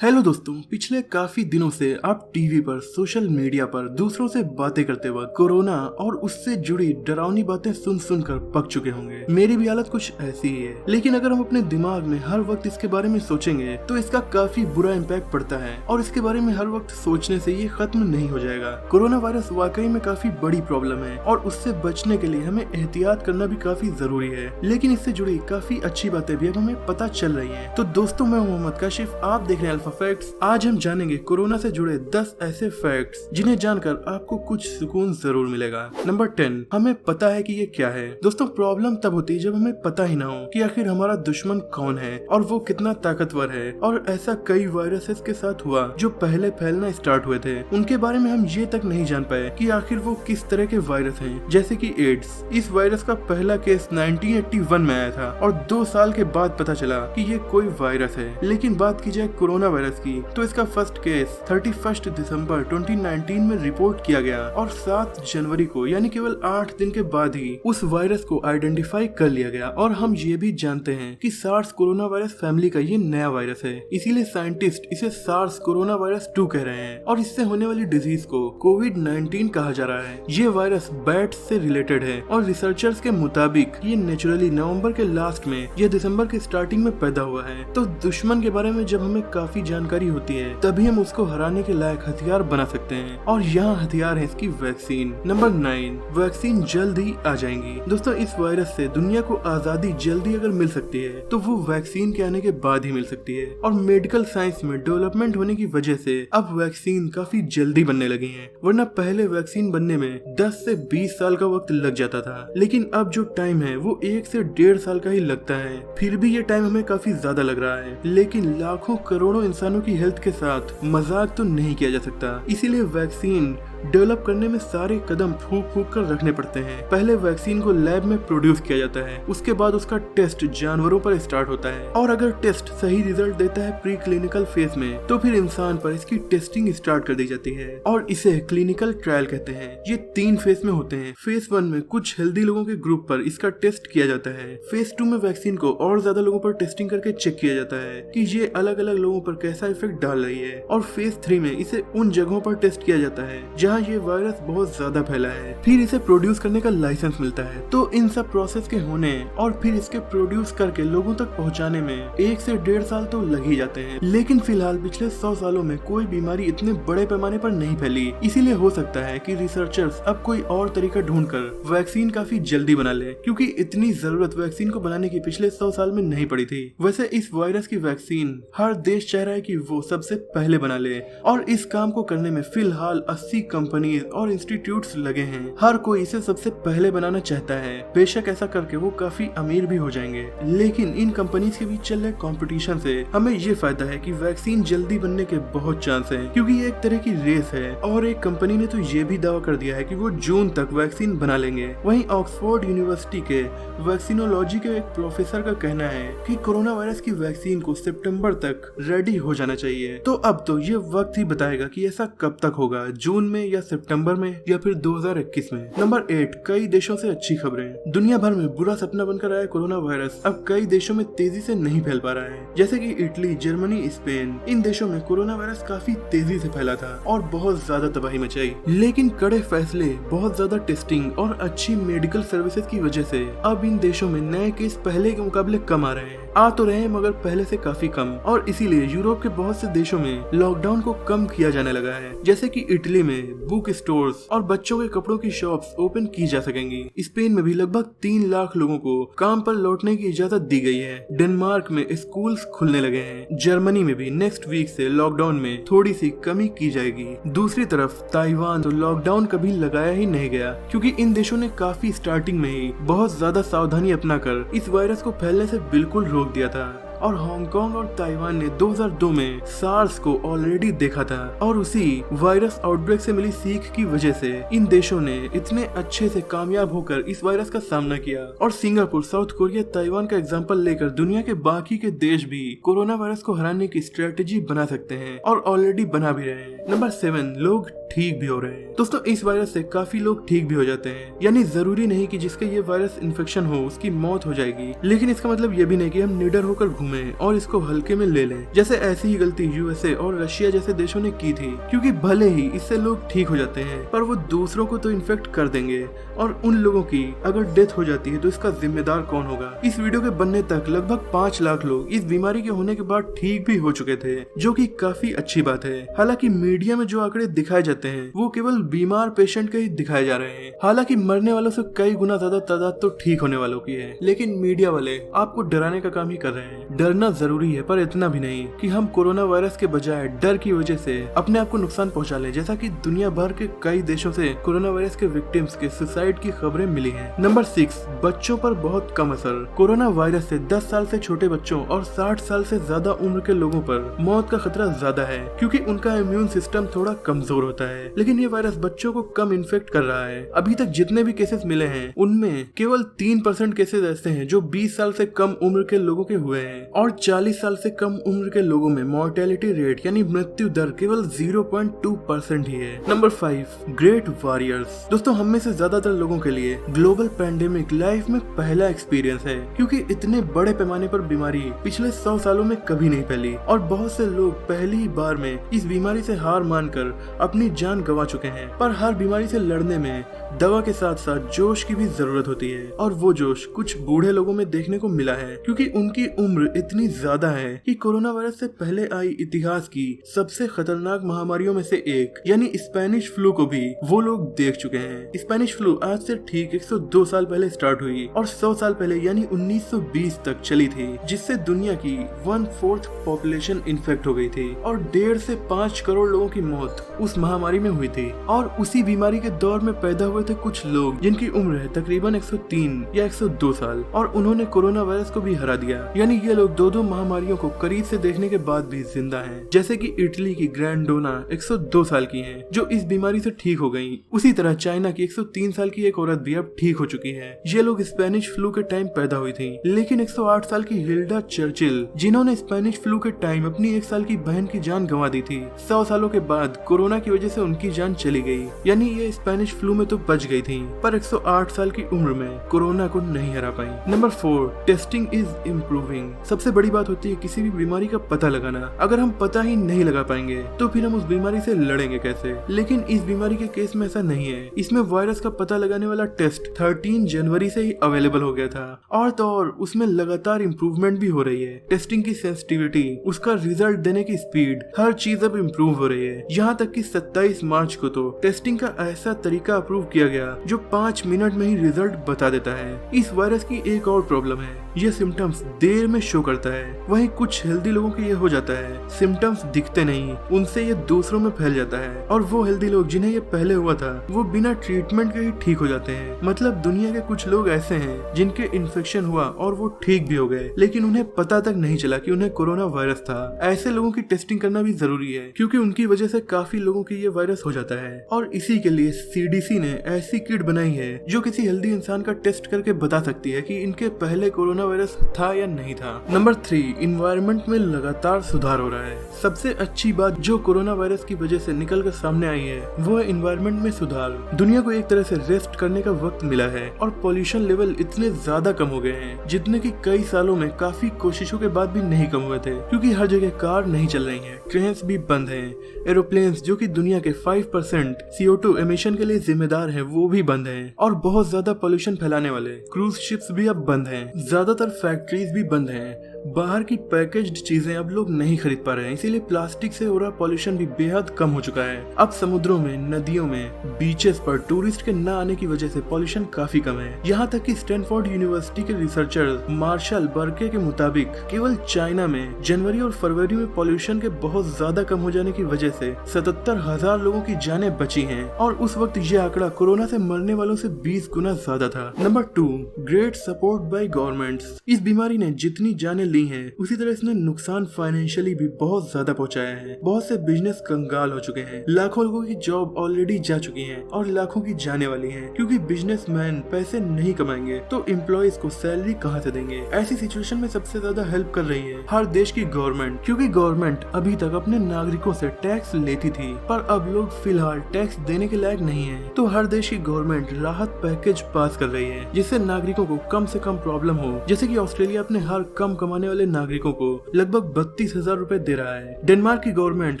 Hello दोस्तों, पिछले काफी दिनों से आप टीवी पर, सोशल मीडिया पर दूसरों से बातें करते वक्त कोरोना और उससे जुड़ी डरावनी बातें सुन सुनकर पक चुके होंगे। मेरी भी हालत कुछ ऐसी ही है, लेकिन अगर हम अपने दिमाग में हर वक्त इसके बारे में सोचेंगे तो इसका काफी बुरा इम्पैक्ट पड़ता है और इसके बारे में हर वक्त सोचने से ये खत्म नहीं हो जाएगा। कोरोना वायरस वाकई में काफी बड़ी प्रॉब्लम है और उससे बचने के लिए हमें एहतियात करना भी काफी जरूरी है, लेकिन इससे जुड़ी काफी अच्छी बातें भी अब हमें पता चल रही है। तो दोस्तों, मैं मोहम्मद काशिफ, आप देख रहे हैं फैक्ट्स। आज हम जानेंगे कोरोना से जुड़े 10 ऐसे फैक्ट्स जिन्हें जानकर आपको कुछ सुकून जरूर मिलेगा। नंबर 10, हमें पता है कि ये क्या है। दोस्तों, प्रॉब्लम तब होती है जब हमें पता ही ना हो कि आखिर हमारा दुश्मन कौन है और वो कितना ताकतवर है। और ऐसा कई वायरसेस के साथ हुआ जो पहले फैलना स्टार्ट हुए थे, उनके बारे में हम ये तक नहीं जान पाए कि आखिर वो किस तरह के वायरस हैं। जैसे कि एड्स। इस वायरस का पहला केस 1981 में आया था और 2 साल के बाद पता चला कि ये कोई वायरस है। लेकिन बात की जाए कोरोना वायरस की, तो इसका फर्स्ट केस 31 दिसंबर 2019 में रिपोर्ट किया गया और 7 जनवरी को, यानी केवल 8 दिन के बाद ही उस वायरस को आइडेंटिफाई कर लिया गया। और हम ये भी जानते हैं कि सार्स कोरोना वायरस फैमिली का ये नया वायरस है, इसीलिए साइंटिस्ट इसे सार्स कोरोना वायरस 2 कह रहे हैं और इससे होने वाली डिजीज को कोविड-19 कहा जा रहा है। ये वायरस बैट्स से रिलेटेड है और रिसर्चर्स के मुताबिक ये नेचुरली नवंबर के लास्ट में या दिसंबर के स्टार्टिंग में पैदा हुआ है। तो दुश्मन के बारे में जब हमें काफी जानकारी होती है तभी हम उसको हराने के लायक हथियार बना सकते हैं और यहाँ हथियार है इसकी वैक्सीन। नंबर 9, वैक्सीन जल्द ही आ जाएंगी। दोस्तों, इस वायरस से दुनिया को आजादी जल्दी अगर मिल सकती है तो वो वैक्सीन के आने के बाद ही मिल सकती है और मेडिकल साइंस में डेवलपमेंट होने की वजह से अब वैक्सीन काफी जल्दी बनने लगी है, वरना पहले वैक्सीन बनने में 10 से 20 साल का वक्त लग जाता था। लेकिन अब जो टाइम है वो 1 से 1.5 साल का ही लगता है। फिर भी ये टाइम हमें काफी ज्यादा लग रहा है, लेकिन लाखों करोड़ों इंसानों की हेल्थ के साथ मजाक तो नहीं किया जा सकता। इसीलिए वैक्सीन डेवलप करने में सारे कदम फूंक फूंक कर रखने पड़ते हैं। पहले वैक्सीन को लैब में प्रोड्यूस किया जाता है, उसके बाद उसका टेस्ट जानवरों पर स्टार्ट होता है और अगर टेस्ट सही रिजल्ट देता है प्री क्लिनिकल फेज में तो फिर इंसान पर इसकी टेस्टिंग स्टार्ट कर दी जाती है और इसे क्लिनिकल ट्रायल कहते हैं। ये 3 फेज में होते हैं। फेज 1 में कुछ हेल्दी लोगों के ग्रुप पर इसका टेस्ट किया जाता है। फेज 2 में वैक्सीन को और ज्यादा लोगों पर टेस्टिंग करके चेक किया जाता है कि ये अलग अलग लोगों पर कैसा इफेक्ट डाल रही है और फेज 3 में इसे उन जगहों पर टेस्ट किया जाता है जहाँ ये वायरस बहुत ज्यादा फैला है, फिर इसे प्रोड्यूस करने का लाइसेंस मिलता है। तो इन सब प्रोसेस के होने और फिर इसके प्रोड्यूस करके लोगों तक पहुंचाने में 1 से 1.5 साल तो लग ही जाते हैं। लेकिन फिलहाल पिछले 100 सालों में कोई बीमारी इतने बड़े पैमाने पर नहीं फैली, इसीलिए हो सकता है कि रिसर्चर्स अब कोई और तरीका ढूंढकर वैक्सीन काफी जल्दी बना ले, क्योंकि इतनी जरूरत वैक्सीन को बनाने की पिछले 100 साल में नहीं पड़ी थी। वैसे इस वायरस की वैक्सीन हर देश चाह रहा है कि वो सबसे पहले बना ले और इस काम को करने में फिलहाल 80 कंपनी और इंस्टीट्यूट्स लगे हैं। हर कोई इसे सबसे पहले बनाना चाहता है। बेशक ऐसा करके वो काफी अमीर भी हो जाएंगे, लेकिन इन कंपनीज के बीच चल रहे कंपटीशन से हमें ये फायदा है कि वैक्सीन जल्दी बनने के बहुत चांस है, क्योंकि ये एक तरह की रेस है। और एक कंपनी ने तो ये भी दावा कर दिया है कि वो जून तक वैक्सीन बना लेंगे। वहीं ऑक्सफोर्ड यूनिवर्सिटी के वैक्सीनोलॉजी के एक प्रोफेसर का कहना है कि कोरोना वायरस की वैक्सीन को सितंबर तक रेडी हो जाना चाहिए। तो अब तो ये वक्त ही बताएगा कि ऐसा कब तक होगा, जून में या सितंबर में या फिर 2021 में। नंबर 8, कई देशों से अच्छी खबरें। दुनिया भर में बुरा सपना बनकर आया कोरोना वायरस अब कई देशों में तेजी से नहीं फैल पा रहा है, जैसे कि इटली, जर्मनी, स्पेन। इन देशों में कोरोना वायरस काफी तेजी से फैला था और बहुत ज्यादा तबाही मचाई। लेकिन कड़े फैसले, बहुत ज्यादा टेस्टिंग और अच्छी मेडिकल सर्विसेज की वजह से अब इन देशों में नए केस पहले के मुकाबले कम आ रहे हैं। आ तो रहे हैं मगर पहले से काफी कम, और इसीलिए यूरोप के बहुत से देशों में लॉकडाउन को कम किया जाने लगा है। जैसे कि इटली में बुक स्टोर्स और बच्चों के कपड़ों की शॉप्स ओपन की जा सकेंगी। स्पेन में भी लगभग 3 लाख लोगों को काम पर लौटने की इजाजत दी गई है। डेनमार्क में स्कूल्स खुलने लगे हैं। जर्मनी में भी नेक्स्ट वीक से लॉकडाउन में थोड़ी सी कमी की जाएगी। दूसरी तरफ ताइवान तो लॉकडाउन कभी लगाया ही नहीं गया, क्योंकि इन देशों ने काफी स्टार्टिंग में ही बहुत ज्यादा सावधानी अपनाकर इस वायरस को फैलने से बिल्कुल रोक दिया था। और हांगकांग और ताइवान ने 2002 में सार्स को ऑलरेडी देखा था और उसी वायरस आउटब्रेक से मिली सीख की वजह से इन देशों ने इतने अच्छे से कामयाब होकर इस वायरस का सामना किया। और सिंगापुर, साउथ कोरिया, ताइवान का एग्जांपल लेकर दुनिया के बाकी के देश भी कोरोना वायरस को हराने की स्ट्रेटेजी बना सकते हैं और ऑलरेडी बना भी रहे हैं। नंबर 7, लोग ठीक भी हो रहे हैं। दोस्तों इस वायरस से काफी लोग ठीक भी हो जाते हैं, यानी जरूरी नहीं कि जिसका ये वायरस इन्फेक्शन हो उसकी मौत हो जाएगी, लेकिन इसका मतलब ये भी नहीं कि हम निडर होकर घूमें और इसको हल्के में ले लें, जैसे ऐसी ही गलती यूएसए और रशिया जैसे देशों ने की थी। क्योंकि भले ही इससे लोग ठीक हो जाते हैं पर वो दूसरों को तो इन्फेक्ट कर देंगे, और उन लोगों की अगर डेथ हो जाती है तो इसका जिम्मेदार कौन होगा। इस वीडियो के बनने तक लगभग 5 लाख लोग इस बीमारी के होने के बाद ठीक भी हो चुके थे, जो कि काफी अच्छी बात है। हालांकि मीडिया में जो आंकड़े दिखाए जाते हैं वो केवल बीमार पेशेंट के ही दिखाए जा रहे हैं, हालांकि मरने वालों से कई गुना ज्यादा तादाद तो ठीक होने वालों की है। लेकिन मीडिया वाले आपको डराने का काम ही कर रहे हैं। डरना जरूरी है पर इतना भी नहीं कि हम कोरोना वायरस के बजाय डर की वजह से अपने आप को नुकसान पहुंचा लें, जैसा कि दुनिया भर के कई देशों से कोरोना वायरस के विक्टिम्स के सुसाइड की खबरें मिली हैं। नंबर 6, बच्चों पर बहुत कम असर। कोरोना वायरस से 10 साल से छोटे बच्चों और 60 साल से ज्यादा उम्र के लोगों पर मौत का खतरा ज्यादा है, क्योंकि उनका इम्यून सिस्टम थोड़ा कमजोर होता है। लेकिन ये वायरस बच्चों को कम इन्फेक्ट कर रहा है। अभी तक जितने भी केसेस मिले हैं उनमें केवल 3% केसेस ऐसे हैं जो 20 साल से कम उम्र के लोगों के हुए हैं, और 40 साल से कम उम्र के लोगों में मोर्टेलिटी रेट यानी मृत्यु दर केवल 0.2% ही है। Number 5, great warriors. दोस्तों हम में से ज्यादातर लोगों के लिए ग्लोबल पैंडेमिक लाइफ में पहला एक्सपीरियंस है, क्योंकि इतने बड़े पैमाने पर बीमारी पिछले 100 सालों में कभी नहीं फैली, और बहुत से लोग पहली ही बार में इस बीमारी से हार मानकर अपनी जान गंवा चुके हैं। पर हर बीमारी से लड़ने में दवा के साथ साथ जोश की भी जरूरत होती है, और वो जोश कुछ बूढ़े लोगों में देखने को मिला है, क्योंकि उनकी उम्र इतनी ज्यादा है कि कोरोना वायरस से पहले आई इतिहास की सबसे खतरनाक महामारियों में से एक यानी स्पेनिश फ्लू को भी वो लोग देख चुके हैं। स्पेनिश फ्लू आज से ठीक 102 साल पहले स्टार्ट हुई और 100 साल पहले यानी 1920 तक चली थी, जिससे दुनिया की 1/4 पॉपुलेशन इन्फेक्ट हो गई थी, और 1.5 से 5 करोड़ लोगों की मौत उस महामारी में हुई थी। और उसी बीमारी के दौर में पैदा हुए थे कुछ लोग जिनकी उम्र है तकरीबन 103 या 102 साल, और उन्होंने कोरोना वायरस को भी हरा दिया। यानी ये लोग दो महामारियों को करीब से देखने के बाद भी जिंदा हैं। जैसे कि इटली की ग्रैंडोना 102 साल की हैं, जो इस बीमारी से ठीक हो गयी। उसी तरह चाइना की 103 साल की एक औरत भी अब ठीक हो चुकी है। ये लोग स्पेनिश फ्लू के टाइम पैदा हुई थी। लेकिन 108 साल की हिल्डा चर्चिल, जिन्होंने स्पेनिश फ्लू के टाइम अपनी 1 साल की बहन की जान गंवा दी थी, 100 सालों के बाद कोरोना की वजह से उनकी जान चली गई। यानी ये स्पेनिश फ्लू में तो बच गई थी, पर 108 साल की उम्र में कोरोना को नहीं हरा पाई। Number 4, testing is improving. सबसे बड़ी बात होती है किसी भी बीमारी का पता लगाना। अगर हम पता ही नहीं लगा पाएंगे तो फिर हम उस बीमारी से लड़ेंगे कैसे। लेकिन इस बीमारी के केस में ऐसा नहीं है। इसमें वायरस का पता लगाने वाला टेस्ट 13 जनवरी से ही अवेलेबल हो गया था, और तो और उसमें लगातार इम्प्रूवमेंट भी हो रही है। टेस्टिंग की सेंसिटिविटी, उसका रिजल्ट देने की स्पीड, हर चीज अब इम्प्रूव हो रही है। यहाँ तक कि 27 मार्च को तो टेस्टिंग का ऐसा तरीका अप्रूव किया गया जो 5 मिनट में ही रिजल्ट बता देता है। इस वायरस की एक और प्रॉब्लम है, ये सिम्टम्स देर में शो करता है। वहीं कुछ हेल्दी लोगों के ये हो जाता है, सिम्टम्स दिखते नहीं, उनसे ये दूसरों में फैल जाता है, और वो हेल्दी लोग जिन्हें ये पहले हुआ था वो बिना ट्रीटमेंट के ही ठीक हो जाते हैं। मतलब दुनिया के कुछ लोग ऐसे हैं जिनके इन्फेक्शन हुआ और वो ठीक भी हो गए, लेकिन उन्हें पता तक नहीं चला कि उन्हें कोरोना वायरस था। ऐसे लोगों की टेस्टिंग करना भी जरूरी है, क्योंकि उनकी वजह से काफी लोगों की ये वायरस हो जाता है। और इसी के लिए CDC ने ऐसी किट बनाई है जो किसी हेल्दी इंसान का टेस्ट करके बता सकती है कि इनके पहले कोरोना वायरस था या नहीं था। नंबर 3, इन्वायरमेंट में लगातार सुधार हो रहा है। सबसे अच्छी बात जो कोरोना वायरस की वजह से निकल कर सामने आई है वो है इन्वायरमेंट में सुधार। दुनिया को एक तरह से रेस्ट करने का वक्त मिला है, और पॉल्यूशन लेवल इतने ज्यादा कम हो गए हैं जितने की कई सालों में काफी कोशिशों के बाद भी नहीं कम हुए थे, क्योंकि हर जगह कार नहीं चल रही है, ट्रेन भी बंद है, एरोप्लेन्स जो कि दुनिया के 5% CO2 एमिशन के लिए जिम्मेदार है वो भी बंद है, और बहुत ज्यादा पॉल्यूशन फैलाने वाले क्रूज शिप्स भी अब बंद हैं। ज्यादातर फैक्ट्रीज भी बंद हैं। बाहर की पैकेज्ड चीजें अब लोग नहीं खरीद पा रहे हैं, इसीलिए प्लास्टिक से हो रहा पॉल्यूशन भी बेहद कम हो चुका है। अब समुद्रों में, नदियों में, बीचेस पर टूरिस्ट के न आने की वजह से पॉल्यूशन काफी कम है। यहाँ तक कि स्टैनफोर्ड यूनिवर्सिटी के रिसर्चर मार्शल बर्के के मुताबिक केवल चाइना में जनवरी और फरवरी में पॉल्यूशन के बहुत ज्यादा कम हो जाने की वजह से 77,000 लोगों की जानें बची हैं, और उस वक्त ये आंकड़ा कोरोना से मरने वालों से 20 गुना ज्यादा था। Number 2, great support bye governments. इस बीमारी ने जितनी जानें ली हैं, उसी तरह इसने नुकसान फाइनेंशियली भी बहुत ज्यादा पहुंचाया है। बहुत से बिजनेस कंगाल हो चुके हैं, लाखों लोगों की जॉब ऑलरेडी जा चुकी है और लाखों की जाने वाली है, क्योंकि बिजनेसमैन पैसे नहीं कमाएंगे तो एम्प्लॉइज को सैलरी कहां से देंगे। ऐसी सिचुएशन में सबसे ज्यादा हेल्प कर रही है हर देश की गवर्नमेंट, क्योंकि गवर्नमेंट अभी तक अपने नागरिकों से टैक्स लेती थी, पर अब लोग फिलहाल टैक्स देने के लायक नहीं है। तो हर देश की गवर्नमेंट राहत पैकेज पास कर रही है, जिससे नागरिकों को कम से कम प्रॉब्लम हो। जैसे कि ऑस्ट्रेलिया अपने हर कम कमाने वाले नागरिकों को लगभग 32,000 रूपए दे रहा है। डेनमार्क की गवर्नमेंट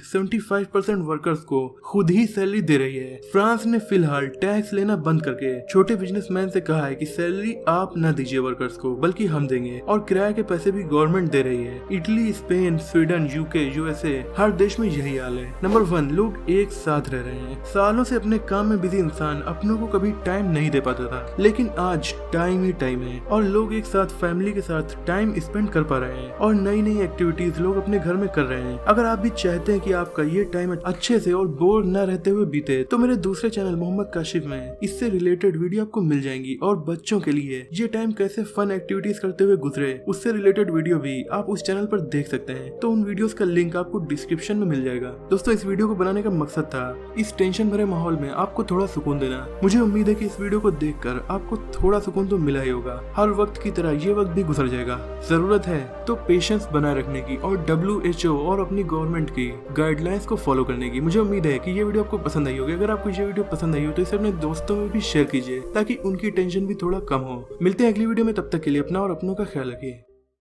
75% वर्कर्स को खुद ही सैलरी दे रही है। फ्रांस ने फिलहाल टैक्स लेना बंद करके छोटे बिजनेसमैन से कहा है कि सैलरी आप न दीजिए वर्कर्स को, बल्कि हम देंगे, और किराए के पैसे भी गवर्नमेंट दे रही है। Italy, Spain, Sweden, UK, USA, हर देश में यही हाल है। नंबर 1, लोग एक साथ रह रहे हैं। सालों से अपने काम में बिजी इंसान अपनों को कभी टाइम नहीं दे पाता था, लेकिन आज टाइम ही टाइम है और लोग एक साथ फैमिली के साथ टाइम स्पेंड कर पा रहे हैं और नई नई एक्टिविटीज लोग अपने घर में कर रहे हैं। अगर आप भी चाहते हैं कि आपका ये टाइम अच्छे से और बोर न रहते हुए बीते, तो मेरे दूसरे चैनल मोहम्मद काशिफ में इससे रिलेटेड वीडियो आपको मिल जाएंगी। और बच्चों के लिए ये टाइम कैसे फन एक्टिविटीज करते हुए गुजरे, उससे रिलेटेड वीडियो भी आप उस चैनल पर देख सकते हैं। तो उन वीडियोस का लिंक आपको डिस्क्रिप्शन में मिल जाएगा। दोस्तों, इस वीडियो को बनाने का मकसद था इस टेंशन भरे माहौल में आपको थोड़ा सुकून देना। मुझे उम्मीद है कि इस वीडियो को देखकर आपको थोड़ा सुकून तो मिला ही होगा। हर वक्त की तरह ये वक्त भी गुजर जाएगा। जरूरत है तो पेशेंस बनाए रखने की और WHO और अपनी गवर्नमेंट की गाइडलाइंस को फॉलो करने की। मुझे उम्मीद है कि ये वीडियो आपको पसंद आई होगी। अगर आपको ये वीडियो पसंद आई हो तो इसे अपने दोस्तों में भी शेयर कीजिए, ताकि उनकी टेंशन भी थोड़ा कम हो। मिलते हैं अगली वीडियो में, तब तक के लिए अपना और अपनों का ख्याल रखिए।